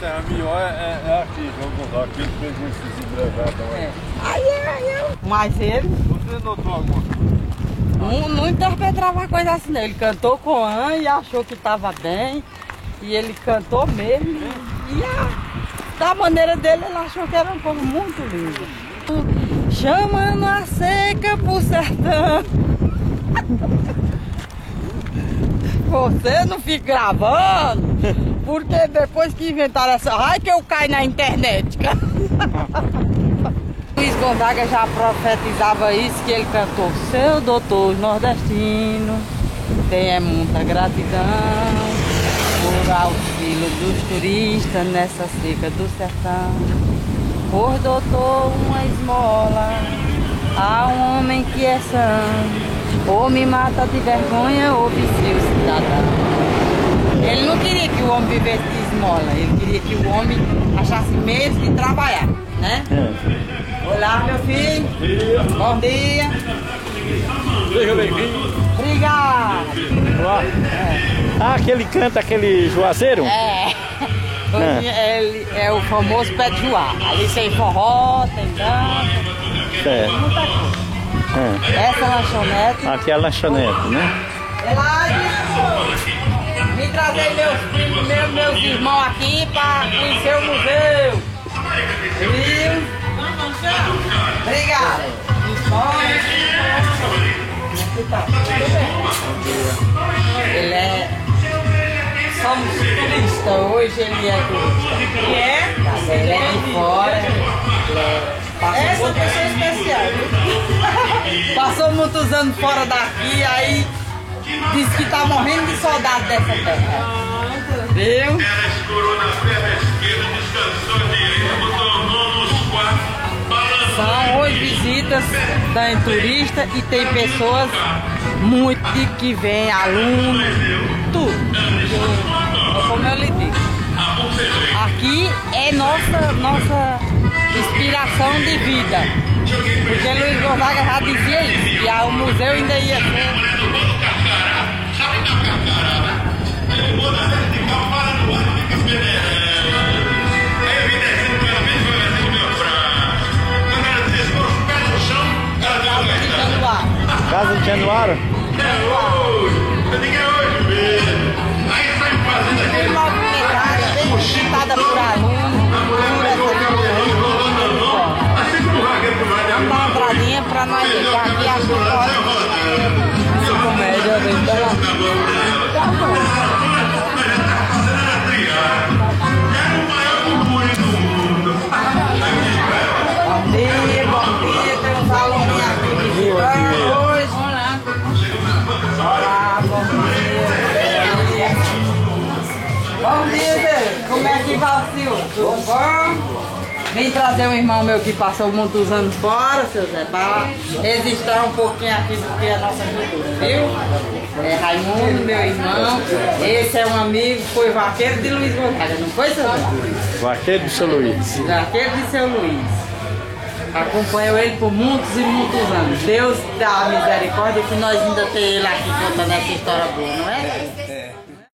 terra melhor é aqui, João Gonzaga. Aqui ele pegou esses embrevados. Mas ele Você notou alguma coisa? não interpretava coisa assim, não. Ele cantou com a e achou que estava bem. E ele cantou mesmo. E da maneira dele, ele achou que era um povo muito lindo. Chamando a seca pro sertão. Você não fica gravando, porque depois que inventaram essa raia que eu caio na internet. Luiz Gonzaga já profetizava isso, que ele cantou: seu doutor nordestino, tenha muita gratidão por auxílio dos turistas nessa seca do sertão. Por doutor, uma esmola a um homem que é são. Ou me mata de vergonha ou vicia o cidadão. Ele não queria que o homem vivesse de esmola, ele queria que o homem achasse meio de trabalhar, né? Olá, meu filho. Bom dia. Seja bem-vindo. Obrigado. Ah, aquele canta, aquele juazeiro? Hoje ele é o famoso pé de joá. Ali tem forró, tem dança, É. muita coisa. Essa lanchonete. Aqui é a lanchonete, né? Vim trazer meus primos, meus irmãos aqui para conhecer o museu. Viu? Obrigado. Ele é... Somos turistas, hoje ele é turista. E é? Ele é de fora. Essa pessoa especial. Passou muitos anos fora daqui, aí disse que tá morrendo de saudade dessa terra. Viu? São 8 visitas, tem turista e tem pessoas muito que vêm, alunos, tudo. Como eu lhe digo. Aqui é nossa inspiração de vida. Porque Luiz Gonzaga já dizia isso, que o museu ainda ia ser. Casa de Januário? Bem movimentada, bem visitada por alunos, por essa vamos dar uma entradinha pra nós ver. Aqui a gente comédia vem pra lá. Bom dia, tem uns alunos aqui visitando hoje. Olá, bom dia. Bom dia, Zé. Como é que vai o senhor? Tudo bom? Vim trazer um irmão meu que passou muitos anos fora, seu Zé, para registrar um pouquinho aqui do que é a nossa cultura, viu? É Raimundo, meu irmão. Esse é um amigo, foi vaqueiro de Luiz Gonzaga, não foi, seu Zé? Vaqueiro de São Luís. Vaqueiro de seu Luís. Acompanhou ele por muitos e muitos anos. Deus dá a misericórdia que nós ainda temos ele aqui contando essa história boa, não é?